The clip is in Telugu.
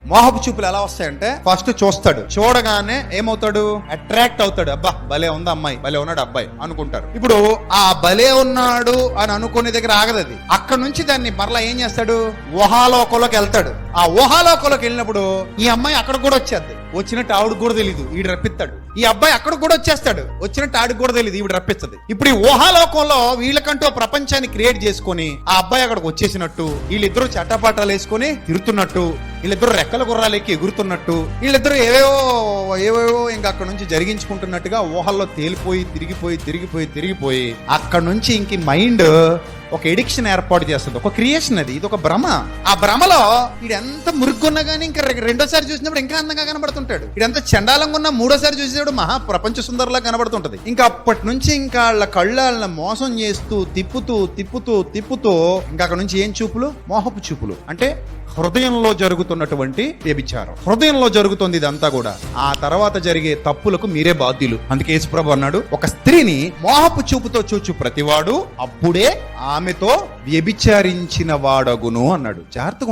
మోహపు చూపులు ఎలా వస్తాయంటే, ఫస్ట్ చూస్తాడు, చూడగానే ఏమవుతాడు, అట్రాక్ట్ అవుతాడు. అబ్బా భలే ఉంది అమ్మాయి, భలే ఉన్నాడు అబ్బాయి అనుకుంటారు. ఇప్పుడు ఆ భలే ఉన్నాడు అని అనుకునే దగ్గర ఆగదు అది. అక్కడ నుంచి దాన్ని మరలా ఏం చేస్తాడు, ఊహాలోకంలోకి వెళ్తాడు. ఆ ఊహాలోకంలోకి వెళ్ళినప్పుడు ఈ అమ్మాయి అక్కడ కూడా వచ్చేద్ది. వచ్చినట్టు ఆవిడకు కూడా తెలియదు, ఈడు రప్పిస్తాడు. ఈ అబ్బాయి అక్కడ కూడా వచ్చేస్తాడు, వచ్చినట్టు ఆడికి కూడా తెలియదు, ఈవిడ రప్పిస్తుంది. ఇప్పుడు ఈ ఊహాలోకంలో వీళ్ళకంటూ ప్రపంచాన్ని క్రియేట్ చేసుకుని ఆ అబ్బాయి అక్కడికి వచ్చేసినట్టు, వీళ్ళిద్దరూ చట్టపాటాలు వేసుకుని తిరుగుతున్నట్టు, వీళ్ళిద్దరు రెక్కల గుర్రాలెక్కి ఎగురుతున్నట్టు, వీళ్ళిద్దరూ ఏవేవో ఇంకా అక్కడ నుంచి జరిగించుకుంటున్నట్టుగా ఊహల్లో తేలిపోయి తిరిగిపోయి అక్కడ నుంచి ఇంక మైండ్ ఒక ఎడిక్షన్ ఏర్పాటు చేస్తుంది, ఒక క్రియేషన్. అది ఇది ఒక భ్రమ. ఆ భ్రమలో వీడు ఎంత మురుగ్గున్నా కానీ ఇంకా రెండోసారి చూసినప్పుడు ఇంకా అందంగా కనబడుతుంటాడు. వీడంతా చండాలంగా ఉన్నా మూడోసారి చూసేవాడు మహా ప్రపంచ సుందరలా కనబడుతుంటది. ఇంకా అప్పటి నుంచి ఇంకా వాళ్ళ కళ్ళ మోసం చేస్తూ తిప్పుతూ ఇంకా అక్కడ నుంచి ఏం చూపులు, మోహపు చూపులు. అంటే హృదయంలో జరుగుతున్నటువంటి వ్యభిచారం, హృదయంలో జరుగుతుంది ఇదంతా కూడా. ఆ తర్వాత జరిగే తప్పులకు మీరే బాధ్యులు. అందుకే యేసుప్రభు అన్నాడు, ఒక స్త్రీని మోహపు చూపుతో చూచు ప్రతివాడు అప్పుడే ఆమెతో వ్యభిచారించిన వాడగును అన్నాడు. జాగ్రత్తగా